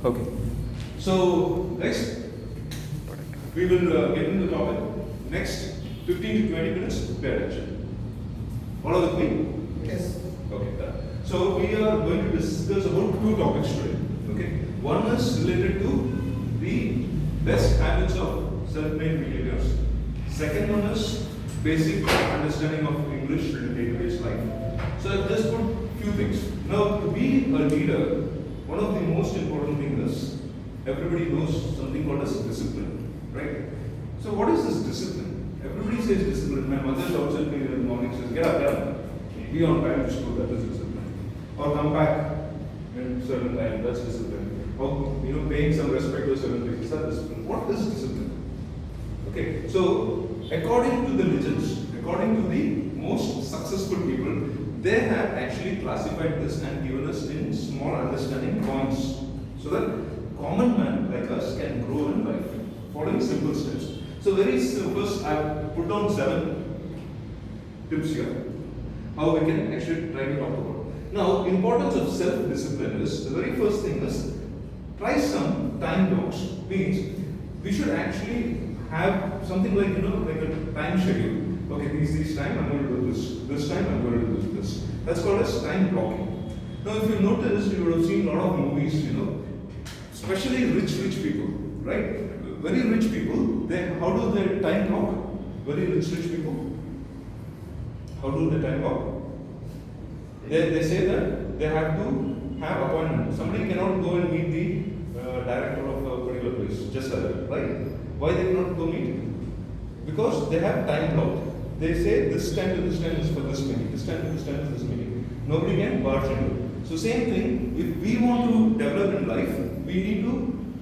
Okay. So, guys, we will get into the topic. Next 15 to 20 minutes, pay attention. All with me? Yes. Okay, done. So, we are going to discuss about two topics today. Okay. One is related to the best habits of self-made millionaires. Second one is basic understanding of English in day-to-day life. So, I've just put few things. Now, to be a leader, one of the most important things is everybody knows something called as discipline, right? So, what is this discipline? Everybody says discipline. My mother shouts at me in the morning, says, get up, be on time to school, that is discipline. Or come back in certain time, that's discipline. Or, paying some respect to certain things, that's discipline. What is discipline? Okay, so according to the legends, according to the most successful people, they have actually classified this and given us in small understanding points so that common man like us can grow in life, following simple steps. So very first, I have put down 7 tips here, how we can actually try to talk about. Now, importance of self-discipline is, the very first thing is, try some time blocks. Means, we should actually have something like, like a time schedule. Okay, this time I'm going to do this time I'm going to do this. That's called as time blocking. Now, if you notice, you would have seen a lot of movies, especially rich people, right? Very rich people, how do they time block? Very rich people, how do they time block? They say that they have to have appointment. Somebody cannot go and meet the director of a particular place, just like that, right? Why they cannot go meet? Because they have time blocked. They say this time to this time is for this meeting, this time to this time is this meeting. Nobody can barge into. So same thing, if we want to develop in life, we need to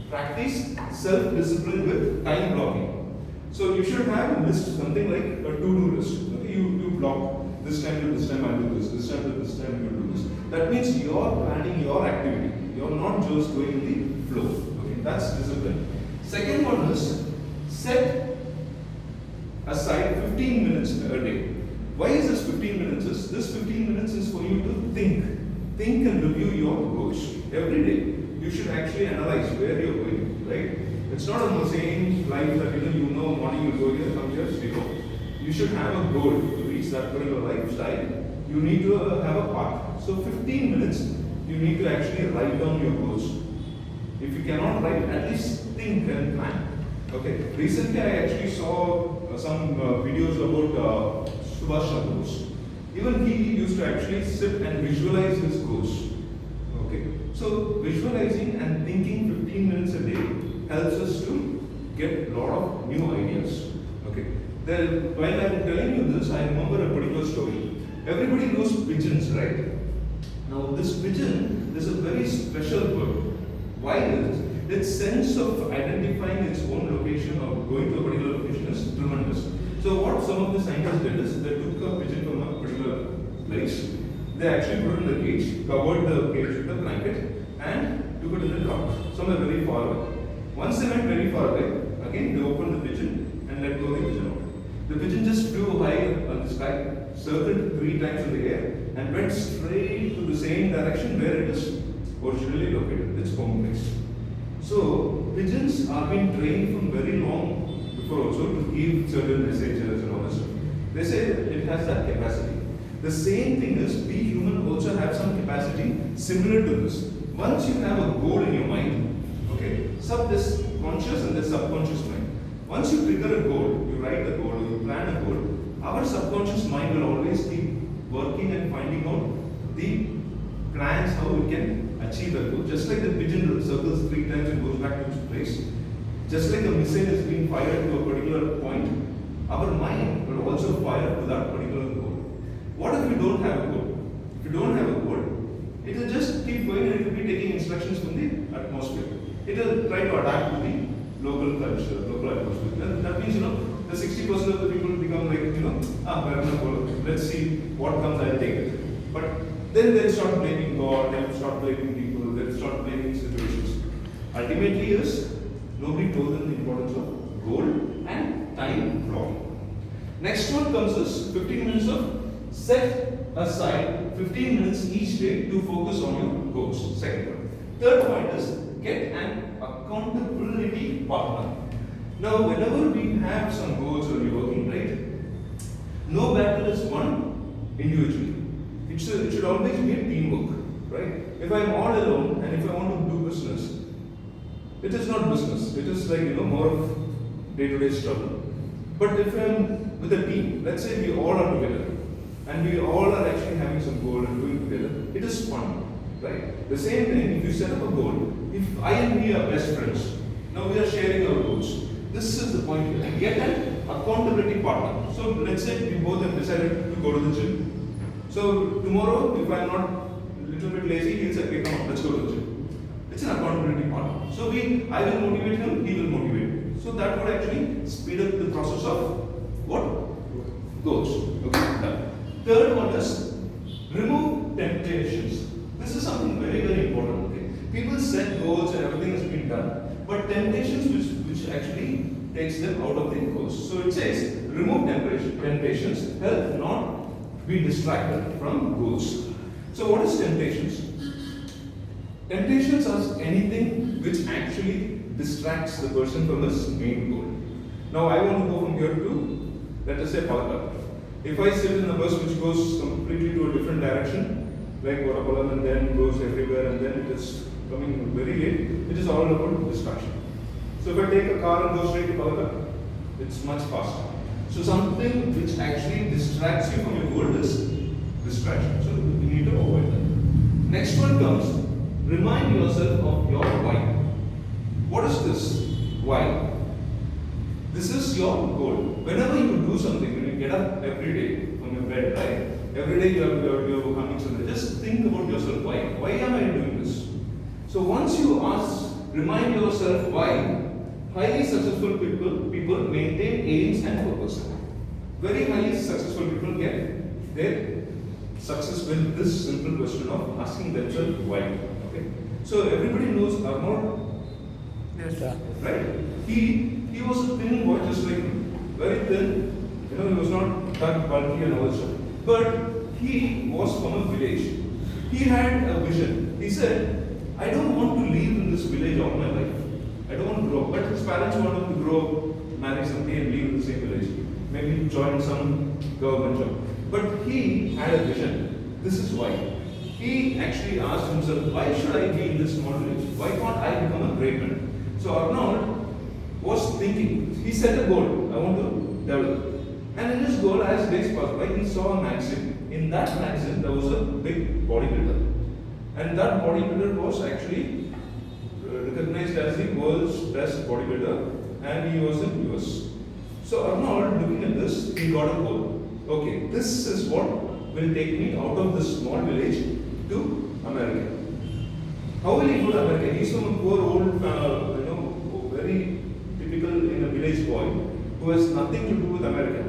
practice self-discipline with time blocking. So you should have a list, something like a to-do list. Okay, you block this time to this time I do this time to this time you do this. That means you are planning your activity. You are not just going with the flow. Okay, that's discipline. Second one is set aside 15 minutes a day. Why is this 15 minutes? This 15 minutes is for you to think and review your goals. Every day, you should actually analyze where you're going, right? It's not on the same life that morning you go here, come here, stay home. You should have a goal to reach that particular lifestyle. You need to have a path. So 15 minutes, you need to actually write down your goals. If you cannot write, at least think and plan. Okay. Recently, I actually saw some videos about Subhash Chandra Bose. Even he used to actually sit and visualize his goals. Okay. So visualizing and thinking 15 minutes a day helps us to get a lot of new ideas. Okay. While I'm telling you this, I remember a particular story. Everybody knows pigeons, right? Now this pigeon is a very special bird. Why is it? Its sense of identifying its own location or going to a particular location is tremendous. So what some of the scientists did is they took a pigeon from a particular place, they actually put it in the cage, covered the cage with a blanket and took it in the car, somewhere very far away. Once they went very far away, again they opened the pigeon and let go the pigeon out. The pigeon just flew high on the sky, circled 3 times in the air and went straight to the same direction where it is originally located, its home place. So, pigeons are being trained from very long before also to give certain messages and all this stuff. They say it has that capacity. The same thing is, we human also have some capacity similar to this. Once you have a goal in your mind, okay, this conscious and the subconscious mind. Once you trigger a goal, you write a goal, you plan a goal, our subconscious mind will always keep working and finding out the plans how we can achieve a goal. Just like the pigeon circles 3 times and goes back to its place. Just like a missile is being fired to a particular point, our mind will also fire to that particular goal. What if you don't have a goal? If you don't have a goal, it will just keep going and it will be taking instructions from the atmosphere. It will try to adapt to the local culture, local atmosphere. That means, the 60% of the people become like, let's see what comes, I'll take it. But then they'll start blaming God, they'll start blaming people, they'll start blaming situations. Ultimately is, nobody told them the importance of goal and time blocking. Next one comes is 15 minutes of set aside 15 minutes each day to focus on your goals. Second one. Third point is get an accountability partner. Now, whenever we have some goals when we're working, right, no battle is won individually. It should always be a teamwork, right? If I'm all alone and if I want to do business, it is not business. It is like, more of day-to-day struggle. But if I'm with a team, let's say we all are together and we all are actually having some goal and doing together, it is fun, right? The same thing, if you set up a goal, if I and we are best friends, now we are sharing our goals. This is the point here. Get an accountability partner. So let's say we both have decided to go to the gym. So tomorrow, if I'm not a little bit lazy, he'll say, okay, come on, let's go to the gym. It's an accountability partner. So I will motivate him, he will motivate me. So that would actually speed up the process of what? Goals. Okay. Third one is remove temptations. This is something very, very important. Okay. People set goals and everything has been done, but temptations which actually takes them out of the goals. So it says remove temptations, help not be distracted from goals. So what is temptations? Temptations are anything which actually distracts the person from his main goal. Now I want to go from here to, let us say, Palakkad. If I sit in a bus which goes completely to a different direction, like Vadapalam, and then goes everywhere, and then it is coming very late, it is all about distraction. So if I take a car and go straight to Palakkad, it's much faster. So something which actually distracts you from your goal is distraction. So you need to avoid that. Next one comes, remind yourself of your why. What is this? Why? This is your goal. Whenever you do something, when you get up every day from your bed, right? Every day you're coming somewhere. Just think about yourself. Why? Why am I doing this? So once you remind yourself why, highly successful people maintain aims and purpose. Very highly successful people get their success with this simple question of asking themselves why. Okay. So everybody knows Arnold. Yes. Right? He was a thin boy, just like very thin. He was not that bulky and all that stuff. But he was from a village. He had a vision. He said, I don't want to live in this village all my life. I don't want to grow up. But his parents wanted him to grow up, marry somebody and live in the same village. Maybe join some government job. But he had a vision. This is why. He actually asked himself, why should I be in this small village? Why can't I become a great man? So Arnold was thinking, he set a goal, I want to develop. And in his goal, as days passed by, he saw a magazine. In that magazine, there was a big bodybuilder. And that bodybuilder was actually recognized as the world's best bodybuilder, and he was in US. So Arnold, looking at this, he got a goal. Okay, this is what will take me out of this small village to America. How will he go to America? He's from a poor old, very typical in a village boy who has nothing to do with America.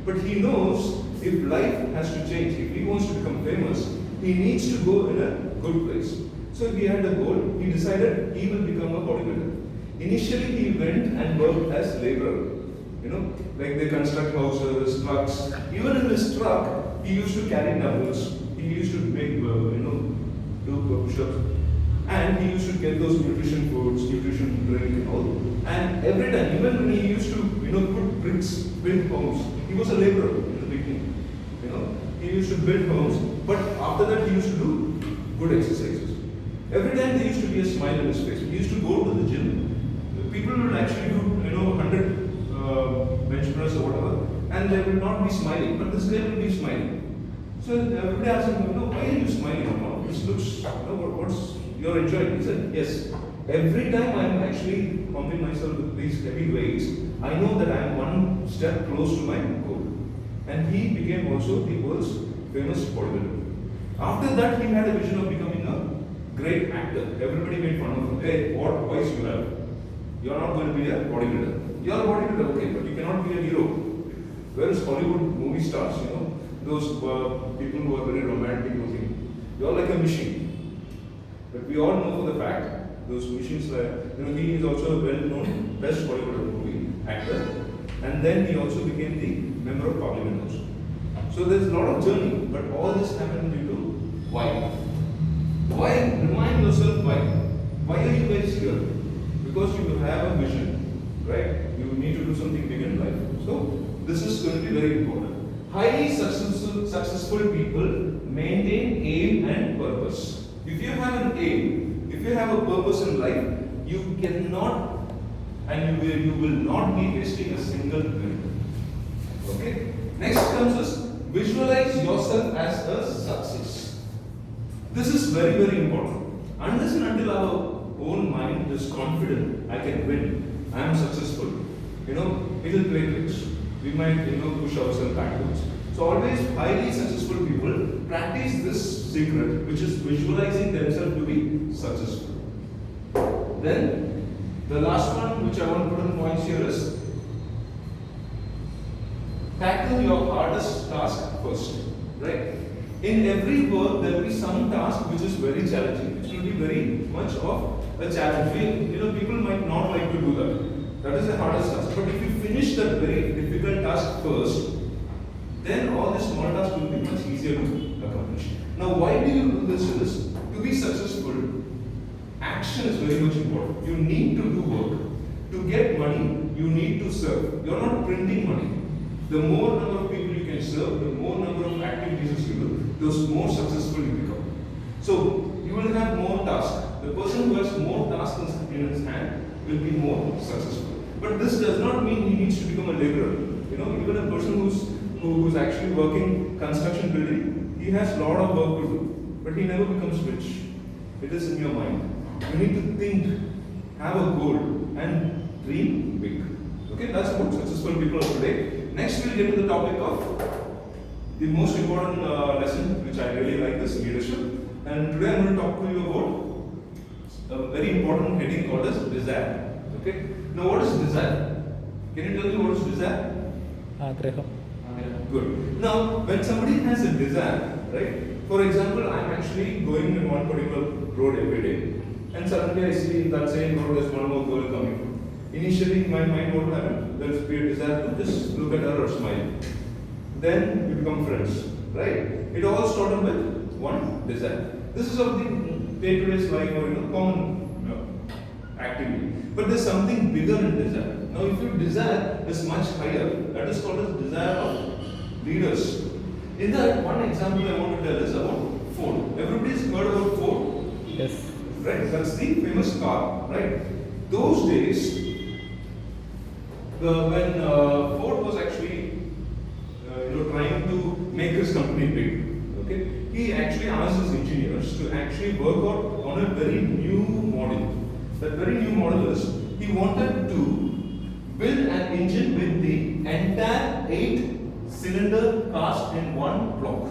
But he knows if life has to change, if he wants to become famous, he needs to go in a good place. So he had a goal. He decided he will become a bodybuilder. Initially, he went and worked as laborer. Like they construct houses, trucks. Even in his truck, he used to carry dumbbells. He used to make, do push-ups. And he used to get those nutrition foods, nutrition drink and all. And every time, even when he used to, put bricks, build homes, he was a laborer in the beginning. He used to build homes, but after that he used to do good exercises. Every time there used to be a smile on his face. He used to go to the gym. People would actually do, 100 bench press or whatever, and they will not be smiling, but this guy will be smiling. So everybody asked him, why are you smiling? This looks, what's you're enjoying? He said, yes. Every time I am actually pumping myself with these heavy weights, I know that I am one step close to my goal. And he became also the world's famous bodybuilder. After that, he had a vision of becoming a great actor. Everybody made fun of him. Hey, what voice you have? You are not going to be a bodybuilder. You are a bodybuilder, okay, but you cannot be a hero. Whereas Hollywood movie stars, those people who are very romantic looking, you are like a machine. But we all know for the fact, those machines he is also a well-known best Bollywood movie actor, and then he also became the member of parliament also. So there's a lot of journey, but all this happened due to why. Why? Remind yourself why. Why are you guys here? Because you have a vision, right? You need to do something big in life. So this is going to be very important. Highly successful people maintain aim and purpose. If you have an aim, if you have a purpose in life, you cannot and you will not be wasting a single minute. Okay? Next comes is visualize yourself as a success. This is very, very important. Unless and until our own mind is confident, I can win, I am successful, it will play tricks. We might, push ourselves backwards. So always highly successful people practice this secret, which is visualizing themselves to be successful. Then the last one, which I want to put in points here is tackle your hardest task first. Right? In every work, there will be some task which is very challenging. It will be very much of a challenge. People might not like to do that. That is the hardest task. But if you finish that very difficult task first, then all the small tasks will be much easier to accomplish. Now, why do you do this? Is to be successful, action is very much important. You need to do work. To get money, you need to serve. You are not printing money. The more number of people you can serve, the more number of activities you do, those more successful you become. So, you will have more tasks. The person who has more tasks in his hand will be more successful. But this does not mean he needs to become a laborer. Even a person who's actually working construction building, he has a lot of work to do, but he never becomes rich. It is in your mind. You need to think, have a goal, and dream big. Okay, that's about successful people of today. Next, we'll get to the topic of the most important lesson, which I really like, is leadership. And today I'm going to talk to you about a very important heading called as desire. Okay. Now, what is desire? Can you tell me what is desire? Good. Now, when somebody has a desire, right? For example, I'm actually going in one particular road every day, and suddenly I see in that same road there's one more girl coming. Initially, in my mind, what will happen? There's be a desire to just look at her or smile. Then you become friends, right? It all started with one desire. This is of the day-to-day life or common activity. But there's something bigger in desire. Now, if your desire is much higher, that is called as desire of leaders. In that, one example I want to tell is about Ford. Everybody's heard about Ford. Yes. Right? That's the famous car, right? Those days, when Ford was actually trying to make his company big, okay, he actually asked his engineers to actually work out on a very new model. That very new model is he wanted to build an engine with the entire 8-cylinder cast in one block.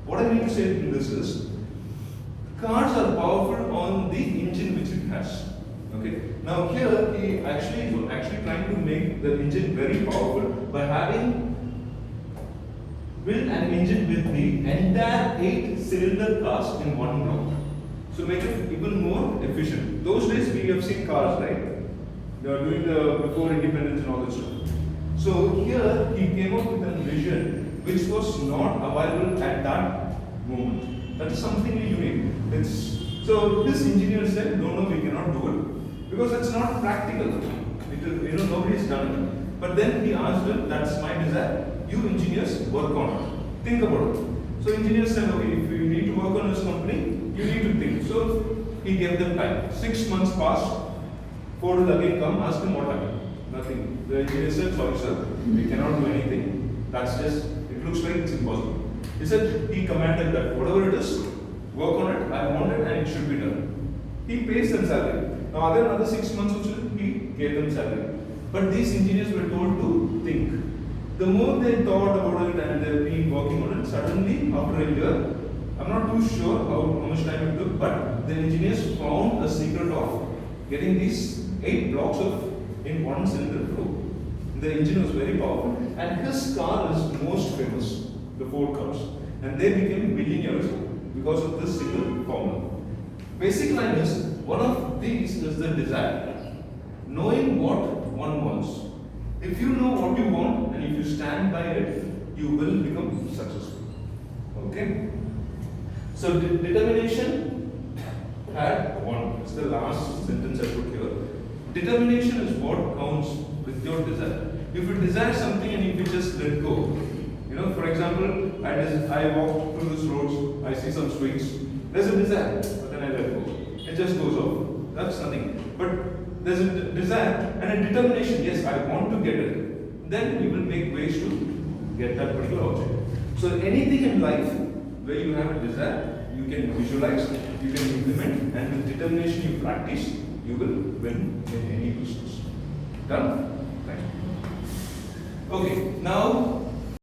What I mean to say in this is cars are powerful on the engine which it has. Okay. Now here he actually trying to make the engine very powerful by having build an engine with the entire 8-cylinder cast in one block. So make it even more efficient. Those days we have seen cars, right? They are doing the before independence and all that stuff. So here he came up with a vision which was not available at that moment. That is something unique. So this engineer said, no, we cannot do it because it's not practical. Nobody's done it. But then he asked them, that's my desire. You engineers work on it. Think about it. So engineers said, okay, if you need to work on this company, you need to think. So he gave them time. 6 months passed. Ford will again come, ask him what happened. Nothing. The engineer said, sorry sir, we cannot do anything. That's just, it looks like it's impossible. He said, he commanded that whatever it is, work on it, I want it and it should be done. He pays them salary. Now other another 6 months also, he gave them salary. But these engineers were told to think. The more they thought about it and they've been working on it, suddenly after a year, I'm not too sure how much time it took, but the engineers found a secret of getting these 8 blocks in one cylinder flow. The engine was very powerful, and his car is most famous, the Ford cars, and they became millionaires because of this single formula. Basic line is one of these is the desire, knowing what one wants. If you know what you want and if you stand by it, you will become successful. Okay? So determination had want. It's the last sentence I put here. Determination is what counts with your desire. If you desire something and if you just let go, you know, for example, I walk through this roads, I see some sweets, there's a desire, but then I let go. It just goes off. That's nothing. But there's a desire and a determination, yes, I want to get it. Then you will make ways to get that particular object. So anything in life where you have a desire, you can visualize, you can implement, and with determination you practice, you will win in any business. Done? Thank you. Okay, now